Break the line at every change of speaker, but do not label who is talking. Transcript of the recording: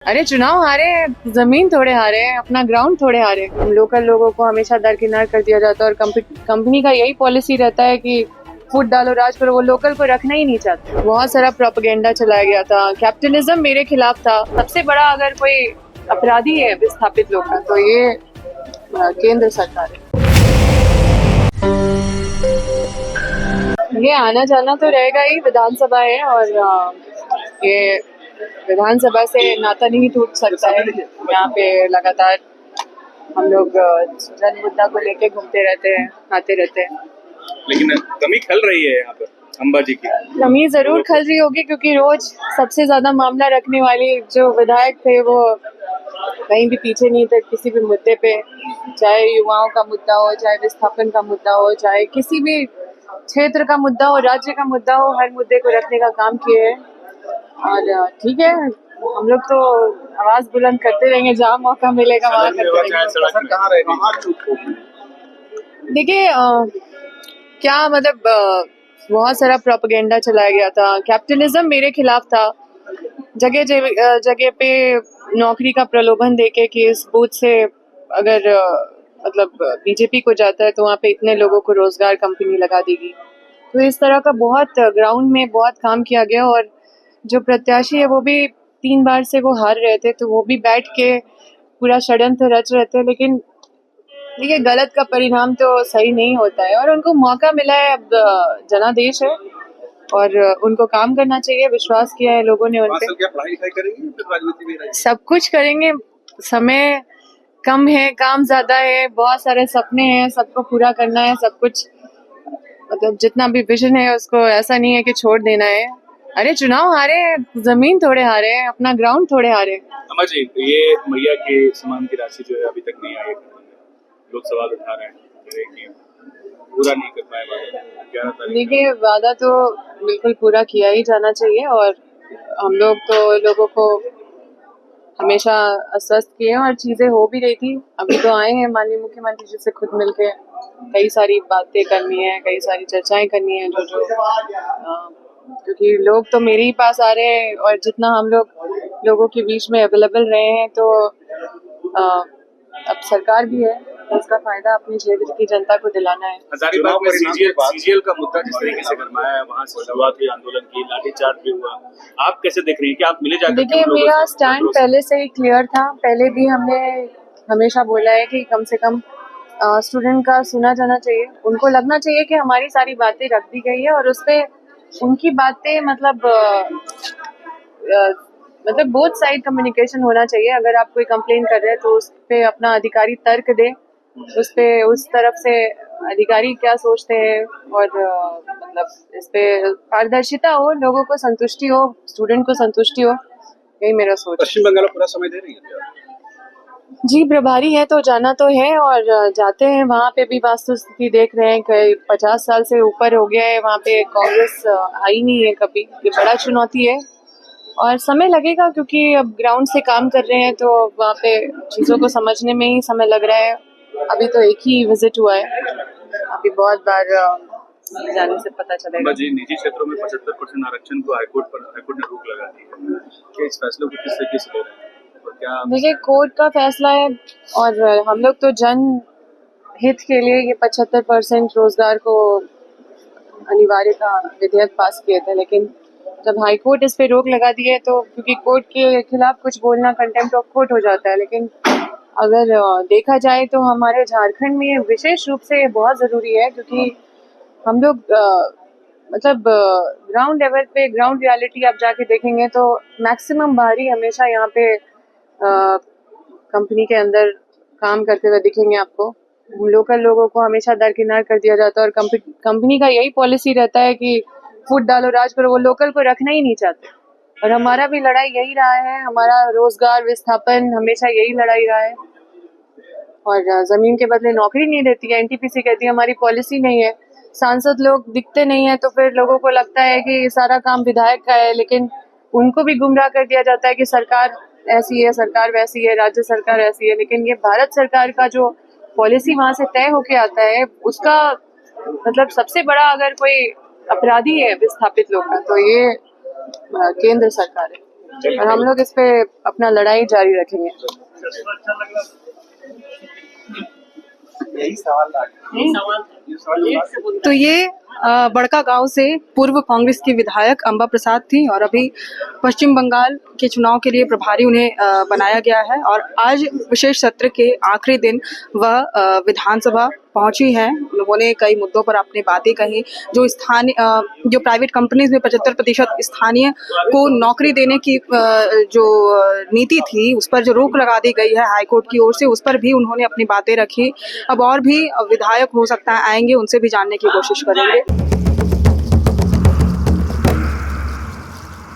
अरे चुनाव हारे हैं, जमीन थोड़े हारे हैं, अपना ग्राउंड थोड़े हारे हैं। लोकल लोगों को हमेशा दरकिनार कर दिया जाता है और कंपनी का यही पॉलिसी रहता है कि फुट डालो राज करो, वो लोकल को रखना ही नहीं चाहते। बहुत सारा प्रोपेगेंडा चलाया गया था, कैपिटलिज्म मेरे खिलाफ था। सबसे बड़ा अगर कोई अपराधी है विस्थापित लोग का तो ये केंद्र सरकार है। ये आना जाना तो रहेगा ही, विधानसभा है और ये विधानसभा से नाता नहीं टूट सकता है। यहाँ पे लगातार हम लोग जन मुद्दा को लेके घूमते रहते हैं, आते रहते हैं।
लेकिन कमी खल रही है यहाँ पर अंबा जी की।
कमी जरूर खल रही होगी क्योंकि रोज सबसे ज्यादा मामला रखने वाली जो विधायक थे वो कहीं भी पीछे नहीं थे किसी भी मुद्दे पे, चाहे युवाओं का मुद्दा हो, चाहे विस्थापन का मुद्दा हो, चाहे किसी भी क्षेत्र का मुद्दा हो, राज्य का मुद्दा हो, हर मुद्दे को रखने का काम किए हैं। और ठीक है, हम लोग तो आवाज बुलंद करते रहेंगे, जहाँ मौका मिलेगा वहाँ करते रहेंगे। देखिए क्या मतलब बहुत सारा प्रोपेगेंडा चलाया गया था, कैपिटलिज्म मेरे खिलाफ था। जगह जगह पे नौकरी का प्रलोभन देके कि इस बूथ से अगर मतलब बीजेपी को जाता है तो वहाँ पे इतने लोगों को रोजगार कंपनी लगा देगी। तो इस तरह का बहुत ग्राउंड में बहुत काम किया गया और जो प्रत्याशी है वो भी 3 बार से वो हार रहे थे, तो वो भी बैठ के पूरा षड्यंत्र रच रहे थे। लेकिन देखिए गलत का परिणाम तो सही नहीं होता है और उनको मौका मिला है। अब जनादेश है और उनको काम करना चाहिए, विश्वास किया है लोगों ने उन पे।
पढ़ाई लिखाई करेंगे,
सब कुछ करेंगे, समय कम है, काम ज्यादा है, बहुत सारे सपने हैं, सबको पूरा करना है, सब कुछ मतलब जितना भी विजन है उसको ऐसा नहीं है कि छोड़ देना है। अरे चुनाव हारे हैं, जमीन थोड़े हारे हैं, अपना ग्राउंड थोड़े हारे हैं।
अम्मा जी ये मैया के सम्मान की राशि जो है अभी तक नहीं आई है, लोग सवाल उठा रहे हैं कि पूरा नहीं कर पाए वादा।
देखिए वादा तो बिल्कुल पूरा किया ही जाना चाहिए और हम लोग तो लोगों को हमेशा आश्वस्त किए और चीजें हो भी रही थी। अभी तो आए हैं माननीय मुख्यमंत्री जी से खुद मिलके, कई सारी बातें करनी है, कई सारी चर्चाएं करनी है जो क्योंकि लोग तो मेरे ही पास आ रहे हैं और जितना हम लोग लोगों के बीच में अवेलेबल रहे हैं तो अब सरकार भी है तो इसका फायदा अपने क्षेत्र की जनता को दिलाना है।
हजारीबाग में सीजीएल का मुद्दा जिस तरीके से गरमाया है, वहाँ से शुरुआत हुई आंदोलन की, लाठीचार्ज भी हुआ, आप कैसे देख रही हैं? क्या आप मिले जाकर?
देखिए मेरा स्टैंड पहले से ही क्लियर था, पहले भी हमने हमेशा बोला है कि कम से कम स्टूडेंट का सुना जाना चाहिए, उनको लगना चाहिए कि हमारी सारी बातें रख दी गई है और उस पे उनकी बातें मतलब बोथ साइड कम्युनिकेशन होना चाहिए। अगर आप कोई कंप्लेन कर रहे हैं तो उस पे अपना अधिकारी तर्क दे, उस पे उस तरफ से अधिकारी क्या सोचते हैं और मतलब इस पे पारदर्शिता हो, लोगों को संतुष्टि हो, स्टूडेंट को संतुष्टि हो, यही मेरा सोच।
पश्चिम बंगाल पूरा समय दे रही है
जी प्रभारी है तो जाना तो है और जाते हैं, वहाँ पे भी वास्तु स्थिति देख रहे हैं। कई 50 साल से ऊपर हो गया है, वहाँ पे कांग्रेस आई नहीं है कभी, ये बड़ा चुनौती है और समय लगेगा क्योंकि अब ग्राउंड से काम कर रहे हैं तो वहाँ पे चीज़ों को समझने में ही समय लग रहा है। अभी तो एक ही विजिट हुआ है, अभी बहुत बार जाने से पता चलेगा।
जी निजी क्षेत्रों में 75% आरक्षण को हाईकोर्ट ने रोक लगा दी है, क्या इस फैसले को किस तरीके से ले रहे हैं?
देखिए कोर्ट का फैसला है और हम लोग तो जन हित के लिए ये 75% रोजगार को अनिवार्य का विधेयक पास किए थे, लेकिन जब हाई कोर्ट इस पे रोक लगा दी है तो क्योंकि कोर्ट के खिलाफ कुछ बोलना कंटेम्प्ट ऑफ कोर्ट हो जाता है। लेकिन अगर देखा जाए तो हमारे झारखंड में विशेष रूप से बहुत ज़रूरी है क्योंकि हम लोग मतलब ग्राउंड लेवल पे ग्राउंड रियलिटी आप जाके देखेंगे तो मैक्सिमम बाहरी हमेशा यहाँ पे कंपनी के अंदर काम करते हुए दिखेंगे आपको। लोकल लोगों को हमेशा दरकिनार कर दिया जाता है और कंपनी का यही पॉलिसी रहता है कि फुट डालो राज करो, वो लोकल को रखना ही नहीं चाहते। और हमारा भी लड़ाई यही रहा है, हमारा रोजगार विस्थापन हमेशा यही लड़ाई रहा है और जमीन के बदले नौकरी नहीं देती है। एनटीपीसी कहती है हमारी पॉलिसी नहीं है, सांसद लोग दिखते नहीं है तो फिर लोगों को लगता है कि सारा काम विधायक का है, लेकिन उनको भी गुमराह कर दिया जाता है कि सरकार ऐसी है, सरकार वैसी है, राज्य सरकार ऐसी है। लेकिन ये भारत सरकार का जो पॉलिसी वहां से तय होके आता है उसका मतलब सबसे बड़ा अगर कोई अपराधी है विस्थापित लोग का तो ये केंद्र सरकार है। और हम लोग इस पे अपना लड़ाई जारी रखेंगे।
यही सवाल
तो ये बड़का गांव से पूर्व कांग्रेस की विधायक अंबा प्रसाद थी और अभी पश्चिम बंगाल के चुनाव के लिए प्रभारी उन्हें बनाया गया है और आज विशेष सत्र के आखिरी दिन वह विधानसभा पहुंची हैं। उन्होंने कई मुद्दों पर अपनी बातें कही। जो स्थानीय जो प्राइवेट कंपनीज में 75% स्थानीय को नौकरी देने की जो नीति थी उस पर जो रोक लगा दी गई है हाईकोर्ट की ओर से, उस पर भी उन्होंने अपनी बातें रखी। अब और भी विधायक हो सकता है आएंगे, उनसे भी जानने की कोशिश करेंगे।